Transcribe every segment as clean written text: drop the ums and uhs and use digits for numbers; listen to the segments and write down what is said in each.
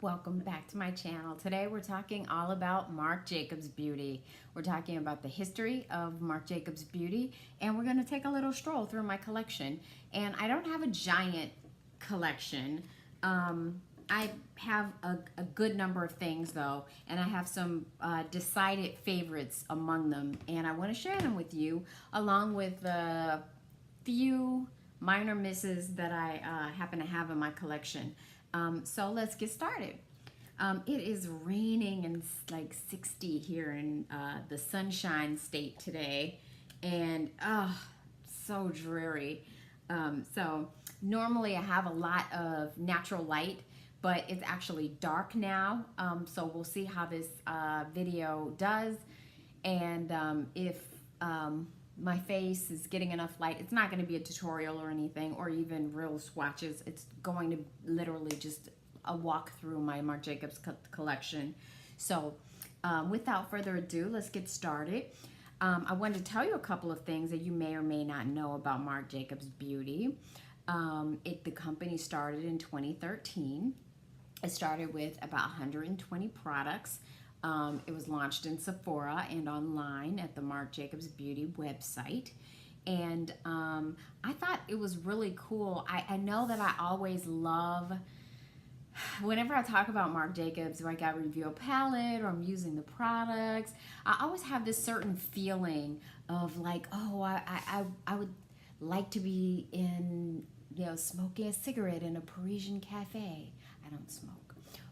Welcome back to my channel. Today we're talking all about Marc Jacobs Beauty. We're talking about the history of Marc Jacobs Beauty, and we're going to take a little stroll through my collection. And I don't have a giant collection. I have a good number of things though, and I have some decided favorites among them, and I want to share them with you along with the few minor misses that I happen to have in my collection. So let's get started. It is raining and it's like 60 here in the Sunshine State today, and so dreary. So normally I have a lot of natural light, but it's actually dark now. So we'll see how this video does, and if my face is getting enough light. It's not going to be a tutorial or anything, or even real swatches. It's going to literally just a walk through my Marc Jacobs collection. So without further ado, let's get started. I wanted to tell you a couple of things that you may or may not know about Marc Jacobs Beauty. The company started in 2013. It started with about 120 products. It was launched in Sephora and online at the Marc Jacobs Beauty website. And I thought it was really cool. I know that I always love, whenever I talk about Marc Jacobs, like I review a palette or I'm using the products, I always have this certain feeling of like, oh, I would like to be in, smoking a cigarette in a Parisian cafe. I don't smoke.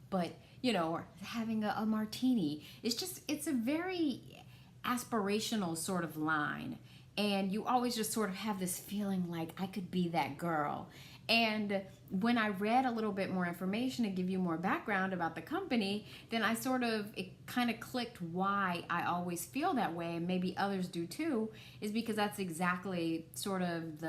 But, or having a martini. It's a very aspirational sort of line. And you always just sort of have this feeling like I could be that girl. And when I read a little bit more information to give you more background about the company, then it kind of clicked why I always feel that way, and maybe others do too, is because that's exactly sort of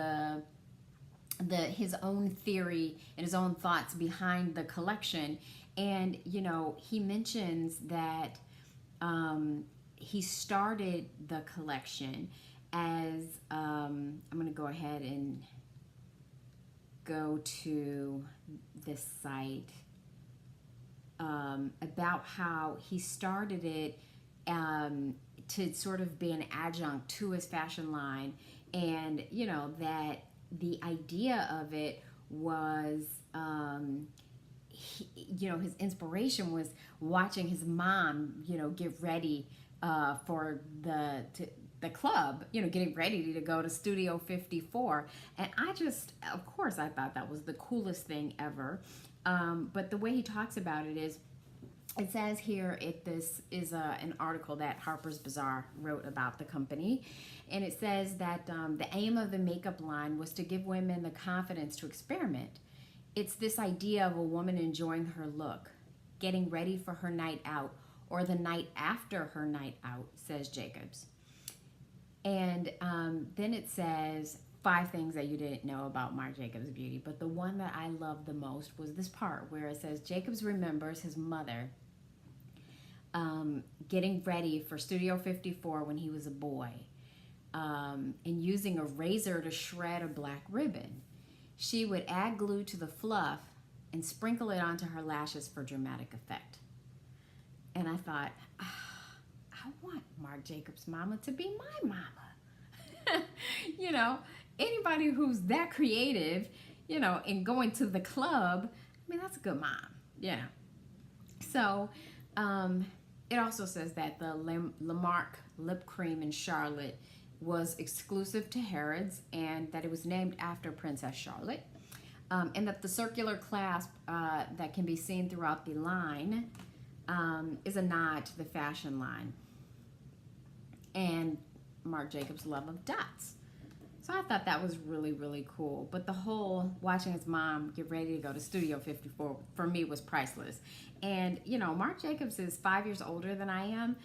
his own theory and his own thoughts behind the collection. And, he mentions that he started the collection as, I'm going to go ahead and go to this site, about how he started it to sort of be an adjunct to his fashion line. And, that the idea of it was, his inspiration was watching his mom, get ready for the club, getting ready to go to Studio 54. And of course, I thought that was the coolest thing ever. But the way he talks about it is, it says here, this is an article that Harper's Bazaar wrote about the company. And it says that the aim of the makeup line was to give women the confidence to experiment. It's this idea of a woman enjoying her look, getting ready for her night out, or the night after her night out, says Jacobs. And then it says 5 things that you didn't know about Marc Jacobs Beauty. But the one that I loved the most was this part where it says, Jacobs remembers his mother getting ready for Studio 54 when he was a boy, and using a razor to shred a black ribbon. She would add glue to the fluff and sprinkle it onto her lashes for dramatic effect. And I thought, I want Marc Jacobs' mama to be my mama. Anybody who's that creative, and going to the club, that's a good mom, So, it also says that the Lamarck lip cream in Charlotte was exclusive to Harrods, and that it was named after Princess Charlotte, and that the circular clasp that can be seen throughout the line is a nod to the fashion line and Marc Jacobs' love of dots. So I thought that was really, really cool. But the whole watching his mom get ready to go to Studio 54 for me was priceless. And, Marc Jacobs is 5 years older than I am.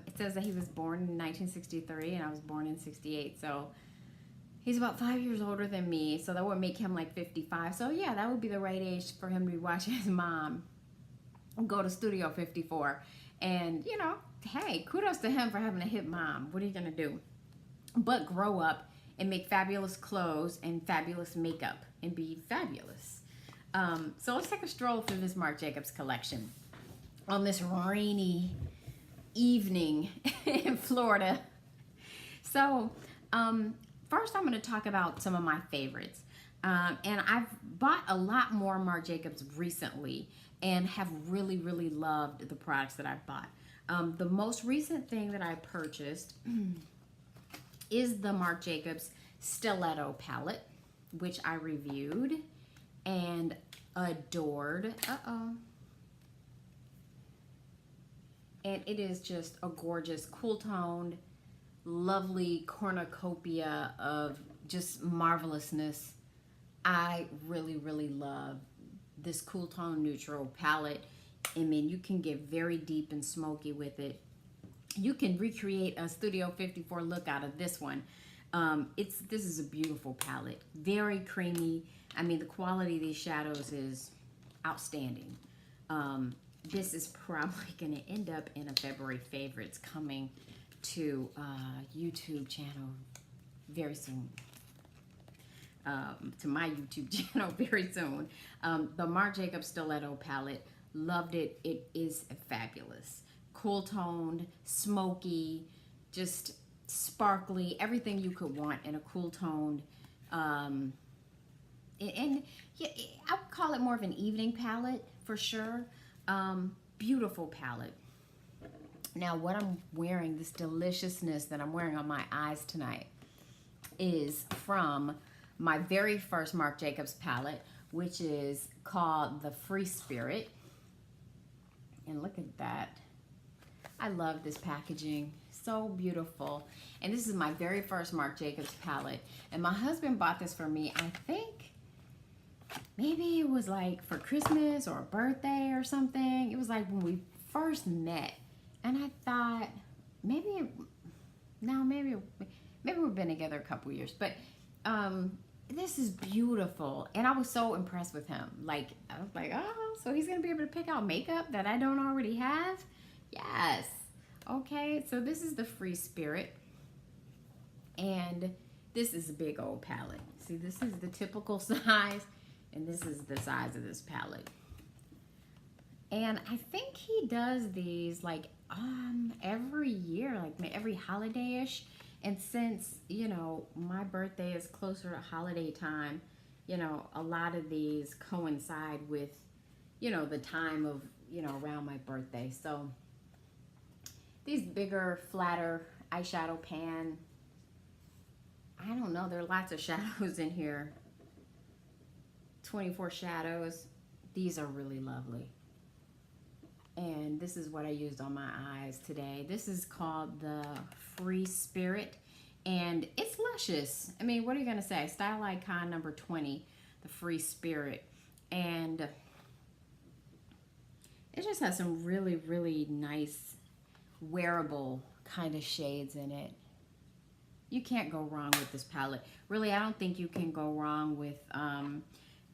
It says that he was born in 1963 and I was born in 68. So he's about 5 years older than me. So that would make him like 55. So yeah, that would be the right age for him to be watching his mom go to Studio 54. And, hey, kudos to him for having a hip mom. What are you going to do? But grow up and make fabulous clothes and fabulous makeup and be fabulous. So let's take a stroll through this Marc Jacobs collection on this rainy evening in Florida. So first I'm going to talk about some of my favorites. And I've bought a lot more Marc Jacobs recently and have really, really loved the products that I've bought. The most recent thing that I purchased is the Marc Jacobs Steeletto Palette, which I reviewed and adored. And it is just a gorgeous, cool-toned, lovely cornucopia of just marvelousness. I really, really love this cool tone neutral palette. I mean, you can get very deep and smoky with it. You can recreate a Studio 54 look out of this one. This is a beautiful palette, very creamy. I mean, the quality of these shadows is outstanding. This is probably going to end up in a February favorites coming to YouTube channel very soon. To my YouTube channel very soon. The Marc Jacobs Steeletto palette, loved it. It is fabulous. Cool toned, smoky, just sparkly, everything you could want in a cool toned. And yeah, I would call it more of an evening palette for sure. Beautiful palette. Now what I'm wearing, this deliciousness that I'm wearing on my eyes tonight, is from my very first Marc Jacobs palette, which is called the Free Spirit. And look at that. I love this packaging. So beautiful. And this is my very first Marc Jacobs palette. And my husband bought this for me, I think, maybe it was like for Christmas or a birthday or something. It was like when we first met. And I thought, maybe we've been together a couple years. But this is beautiful. And I was so impressed with him. Like, I was like, oh, so he's going to be able to pick out makeup that I don't already have? Yes. Okay, so this is the Free Spirit. And this is a big old palette. See, this is the typical size. And this is the size of this palette. And I think he does these like every year, like every holiday-ish. And since, you know, my birthday is closer to holiday time, you know, a lot of these coincide with, you know, the time of, you know, around my birthday. So these bigger, flatter eyeshadow pan, I don't know, there are lots of shadows in here. 24 shadows. These are really lovely. And this is what I used on my eyes today. This is called the Free Spirit. And it's luscious. I mean, what are you going to say? Style Icon number 20, the Free Spirit. And it just has some really, really nice, wearable kind of shades in it. You can't go wrong with this palette. Really, I don't think you can go wrong with,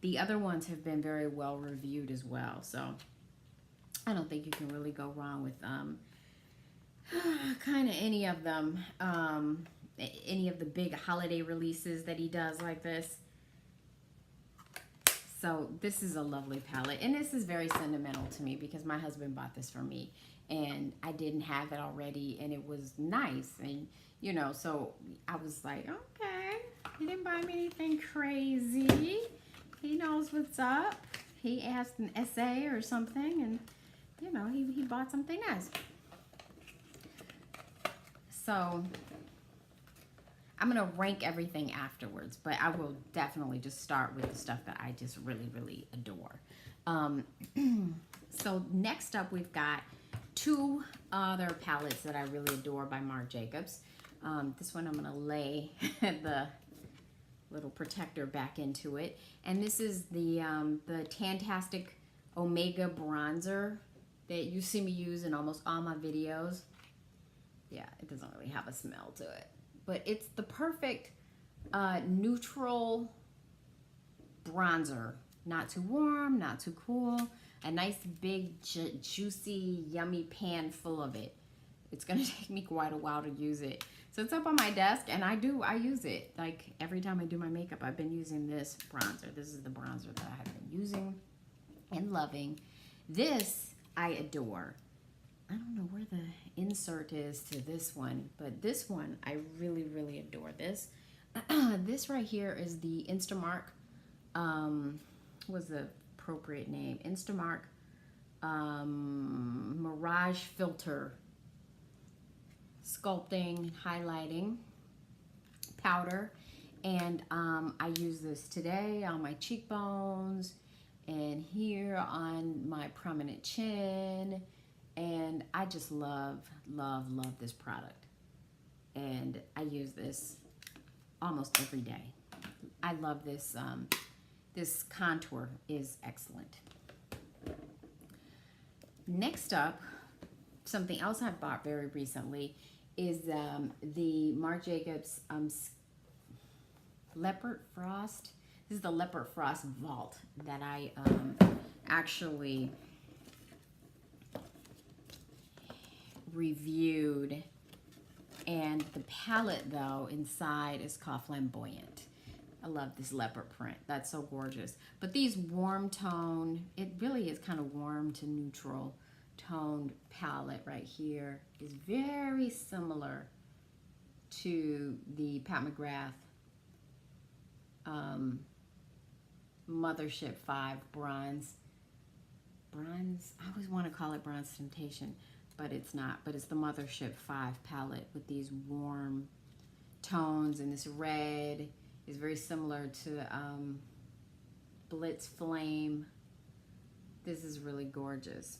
the other ones have been very well reviewed as well. So I don't think you can really go wrong with kind of any of them. Any of the big holiday releases that he does like this. So this is a lovely palette. And this is very sentimental to me because my husband bought this for me. And I didn't have it already. And it was nice. And, you know, so I was like, okay. He didn't buy me anything crazy. He knows what's up. He asked an essay or something. And, you know, he bought something nice. So I'm going to rank everything afterwards, but I will definitely just start with the stuff that I just really, really adore. So next up, we've got two other palettes that I really adore by Marc Jacobs. This one I'm going to lay the little protector back into it. And this is the Tantastic Omega Bronzer that you see me use in almost all my videos. Yeah, it doesn't really have a smell to it. But it's the perfect neutral bronzer. Not too warm, not too cool. A nice big juicy yummy pan full of it. it's gonna take me quite a while to use it. So it's up on my desk, and I use it. Like every time I do my makeup, I've been using this bronzer. This is the bronzer that I have been using and loving. This I adore. I don't know where the insert is to this one, but this one I really, really adore. This this right here is the Instamarc, what's the appropriate name? Instamarc Mirage Filter sculpting highlighting powder, and I use this today on my cheekbones and here on my prominent chin, and I just love this product, and I use this almost every day. I love this. This contour is excellent. Next up, something else I bought very recently is the Marc Jacobs Leopard Frost. This is the Leopard Frost Vault that I actually reviewed. And the palette, though, inside is called Flamboyant. I love this leopard print. That's so gorgeous. But these warm tone, it really is kind of warm to neutral toned palette right here is very similar to the Pat McGrath Mothership 5 bronze. I always want to call it Bronze Temptation, but it's not. But it's the Mothership 5 palette with these warm tones, and this red is very similar to Blitz Flame. This is really gorgeous.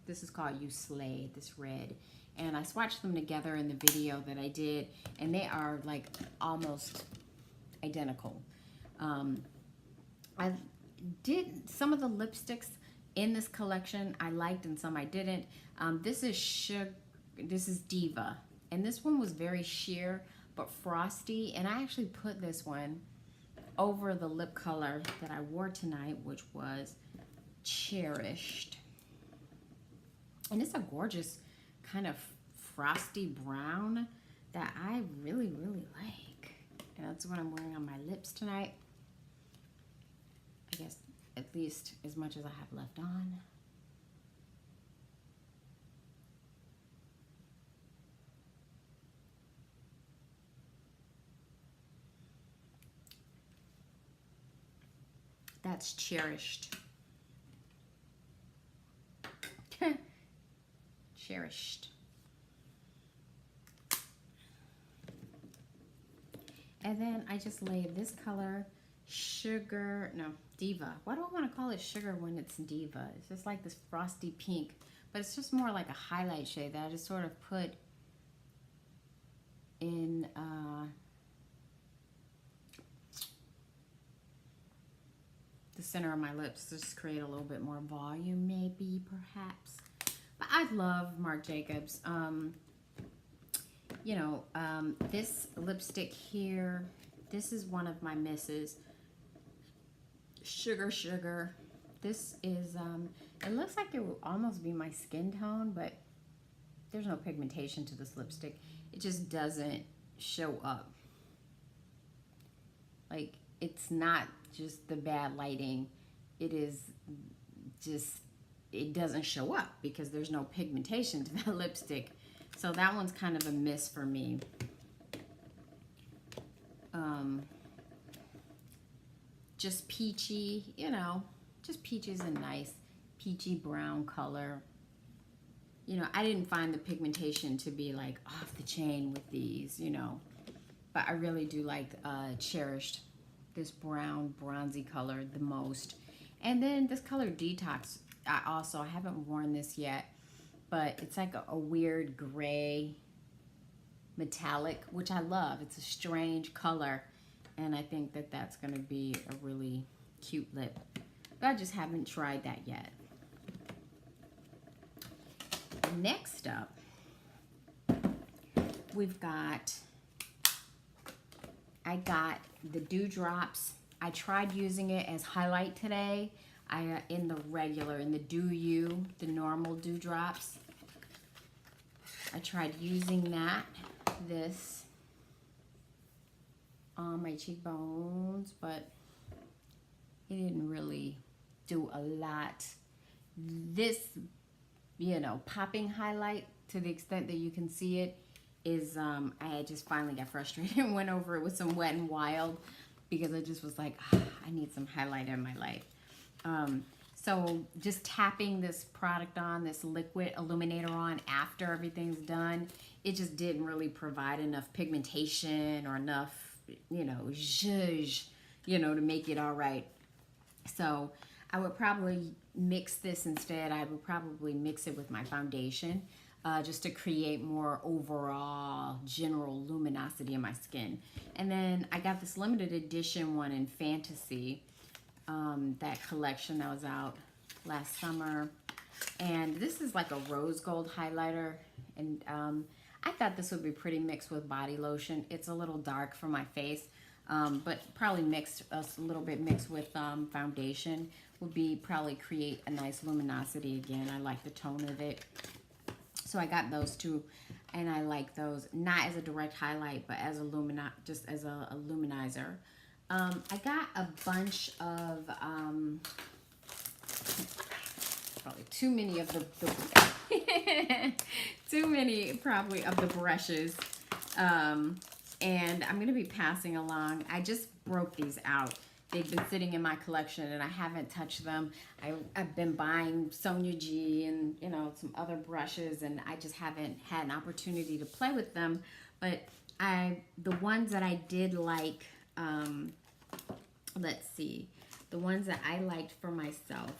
This is called You Slay, this red. And I swatched them together in the video that I did, and they are like almost identical. I did some of the lipsticks in this collection I liked and some I didn't. This is Diva, and this one was very sheer but frosty, and I actually put this one over the lip color that I wore tonight, which was Cherished. And it's a gorgeous kind of frosty brown that I really, really like. And that's what I'm wearing on my lips tonight. I guess at least as much as I have left on. That's Cherished. Cherished. And then I just laid this color, Diva. Why do I want to call it sugar when it's Diva? It's just like this frosty pink, but it's just more like a highlight shade that I just sort of put in the center of my lips, just create a little bit more volume, maybe, perhaps. But I love Marc Jacobs. This lipstick here, this is one of my misses. Sugar. This is, it looks like it will almost be my skin tone, but there's no pigmentation to this lipstick. It just doesn't show up. Like, it's not just the bad lighting. It is just, it doesn't show up because there's no pigmentation to that lipstick. So that one's kind of a miss for me. Just peachy, just peachy is a nice peachy brown color. I didn't find the pigmentation to be like off the chain with these, but I really do like Cherished, this brown bronzy color the most. And then this color Detox, I haven't worn this yet, but it's like a weird gray metallic, which I love. It's a strange color, and I think that that's going to be a really cute lip. But I just haven't tried that yet. Next up, I got the Dewdrops. I tried using it as highlight today. In the regular, in the Do You, the normal Dewdrops. I tried using this on my cheekbones, but it didn't really do a lot. This, you know, popping highlight, to the extent that you can see it, is, I just finally got frustrated and went over it with some Wet n Wild, because I just was like, I need some highlight in my life. So just tapping this product on, this liquid illuminator on after everything's done, it just didn't really provide enough pigmentation or enough, you know, zhuzh, you know, to make it all right. So I would probably mix this instead. I would probably mix it with my foundation, just to create more overall general luminosity in my skin. And then I got this limited edition one in Fantasy, that collection that was out last summer. And this is like a rose gold highlighter. And I thought this would be pretty mixed with body lotion. It's a little dark for my face, but probably mixed, a little bit mixed with foundation would be probably create a nice luminosity again. I like the tone of it. So I got those two, and I like those, not as a direct highlight, but as a just as a luminizer. I got a bunch of, probably too many of too many probably of the brushes, and I'm going to be passing along. I just broke these out. They've been sitting in my collection and I haven't touched them. I've been buying Sonia G and, you know, some other brushes, and I just haven't had an opportunity to play with them. But the ones that I did like, let's see, the ones that I liked for myself,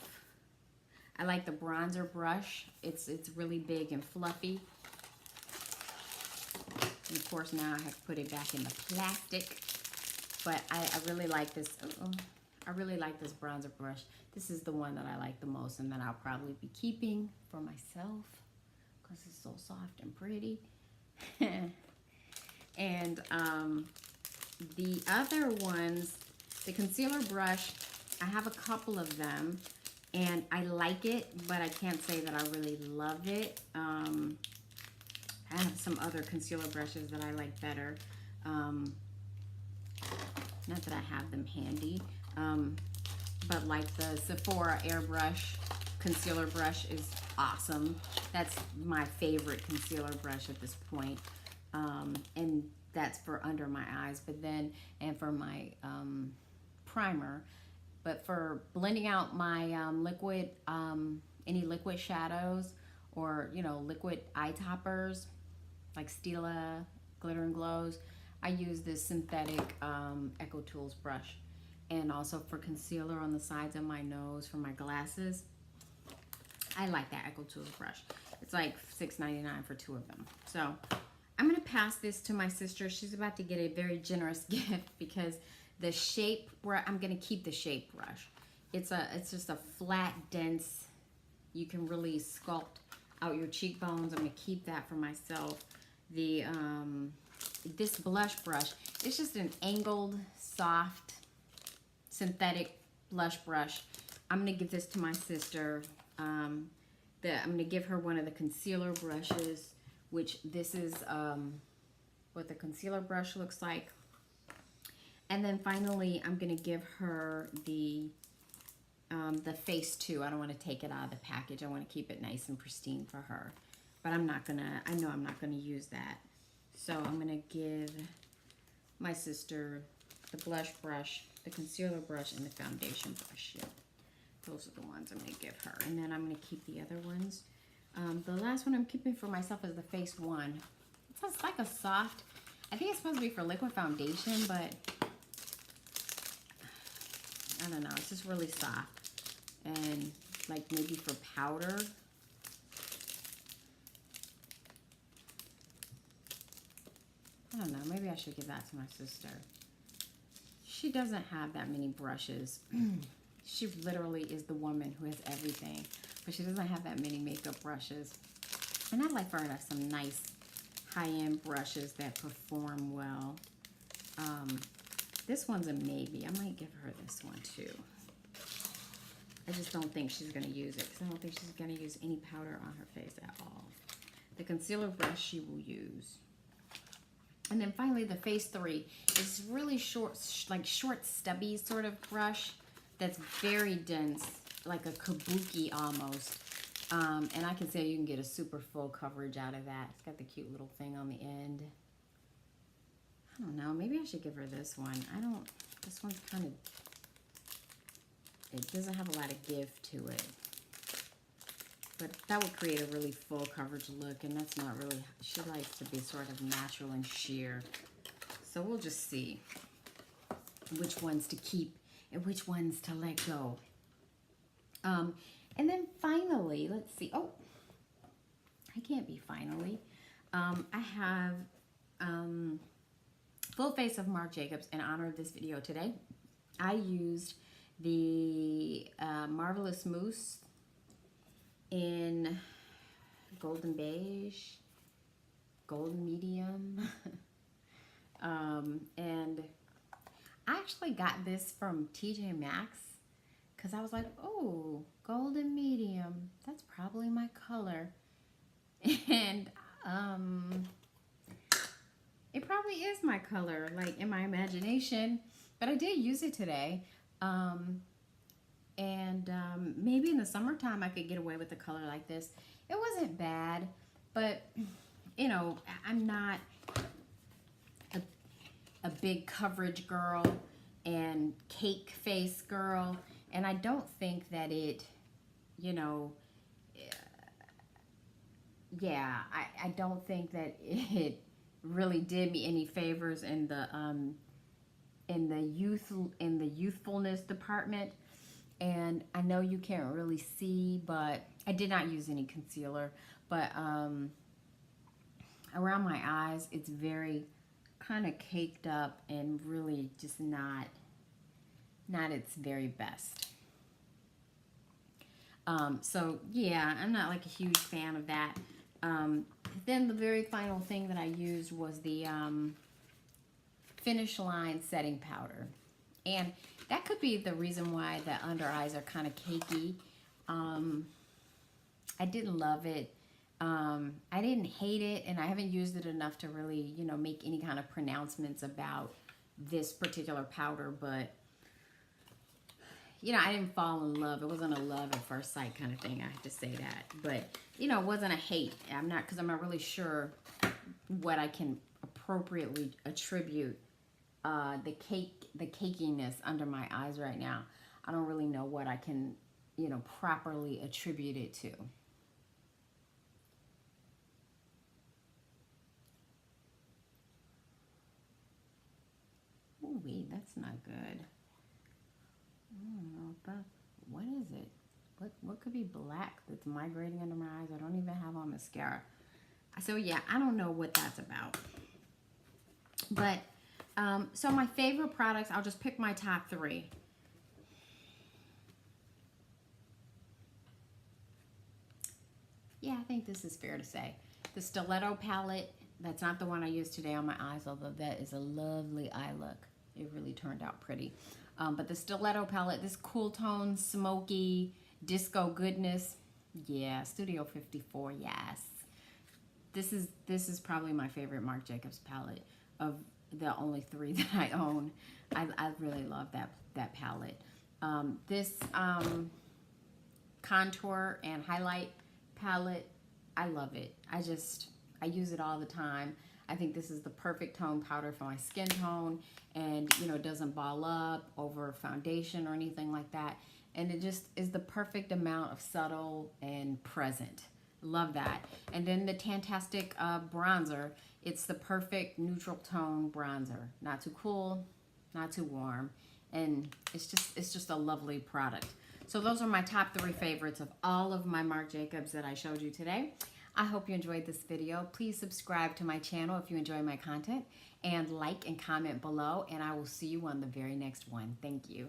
I like the bronzer brush. It's really big and fluffy. And of course now I have to put it back in the plastic. But I really like this. I really like this bronzer brush. This is the one that I like the most, and that I'll probably be keeping for myself because it's so soft and pretty. And the other ones, the concealer brush, I have a couple of them, and I like it, but I can't say that I really love it. I have some other concealer brushes that I like better. Not that I have them handy, but like the Sephora airbrush concealer brush is awesome. That's my favorite concealer brush at this point, and that's for under my eyes, but then, and for my primer. But for blending out my liquid, any liquid shadows, or, you know, liquid eye toppers like Stila Glitter and Glows, I use this synthetic Echo Tools brush. And also for concealer on the sides of my nose for my glasses, I like that Echo Tools brush. It's like $6.99 for two of them. So I'm gonna pass this to my sister. She's about to get a very generous gift, because the shape, where I'm gonna keep the shape brush. It's just a flat, dense, you can really sculpt out your cheekbones. I'm gonna keep that for myself. The this blush brush, it's just an angled, soft, synthetic blush brush. I'm gonna give this to my sister. I'm gonna give her one of the concealer brushes, which this is what the concealer brush looks like. And then finally, I'm gonna give her the face too. I don't want to take it out of the package. I want to keep it nice and pristine for her. But I'm not gonna, I know I'm not gonna use that. So I'm gonna give my sister the blush brush, the concealer brush, and the foundation brush. Yeah. Those are the ones I'm gonna give her. And then I'm gonna keep the other ones. The last one I'm keeping for myself is the face one. It's like a soft, I think it's supposed to be for liquid foundation, but I don't know, it's just really soft. And like maybe for powder. I don't know, maybe I should give that to my sister. She doesn't have that many brushes. She literally is the woman who has everything, but she doesn't have that many makeup brushes. And I'd like for her to have some nice high-end brushes that perform well. This one's a maybe. I might give her this one too. I just don't think she's gonna use it, because I don't think she's gonna use any powder on her face at all. the concealer brush you will use. And then finally, the Phase 3 is really short, like short, stubby sort of brush that's very dense, like a kabuki almost. And I can say you can get a super full coverage out of that. It's got the cute little thing on the end. I don't know, maybe I should give her this one. This one's kind of, it doesn't have a lot of give to it. But that would create a really full coverage look, and that's not really, she likes to be sort of natural and sheer. So we'll just see which ones to keep and which ones to let go. And then finally, let's see. Oh, I can't be finally. I have full face of Marc Jacobs in honor of this video today. I used the Marvelous Mousse in golden beige, golden medium. And I actually got this from TJ Maxx because I was like, oh, golden medium, that's probably my color. And it probably is my color, like in my imagination, but I did use it today. Maybe in the summertime I could get away with a color like this. It wasn't bad, but you know, I'm not a big coverage girl and cake face girl, and I don't think that it, you know, yeah, I don't think that it really did me any favors in the youthfulness department. And I know you can't really see, but I did not use any concealer, but around my eyes it's very kind of caked up and really just not its very best. So yeah, I'm not like a huge fan of that. Then the very final thing that I used was the Finish Line setting powder, and that could be the reason why the under eyes are kind of cakey. I didn't love it. I didn't hate it, and I haven't used it enough to really, you know, make any kind of pronouncements about this particular powder, but you know, I didn't fall in love. It wasn't a love at first sight kind of thing, I have to say that. But, you know, it wasn't a hate. Because I'm not really sure what I can appropriately attribute the cakiness under my eyes right now. I don't really know what I can, you know, properly attribute it to. Ooh, wait, that's not good. I don't know if that, what is it? What could be black that's migrating under my eyes? I don't even have on mascara. So yeah, I don't know what that's about. But, so my favorite products, I'll just pick my top 3. Yeah, I think this is fair to say. The Steeletto Palette, that's not the one I used today on my eyes, although that is a lovely eye look. It really turned out pretty. But the Steeletto Palette, this cool tone, smoky, disco goodness. Yeah, Studio 54, yes. This is probably my favorite Marc Jacobs palette of the only 3 that I own. I really love that palette. This contour and highlight palette, I love it. I use it all the time. I think this is the perfect tone powder for my skin tone, and you know, it doesn't ball up over foundation or anything like that. And it just is the perfect amount of subtle and present. Love that. And then the Tantastic bronzer, it's the perfect neutral tone bronzer. Not too cool, not too warm, and it's just a lovely product. So those are my top 3 favorites of all of my Marc Jacobs that I showed you today. I hope you enjoyed this video. Please subscribe to my channel if you enjoy my content, and like and comment below, and I will see you on the very next one. Thank you.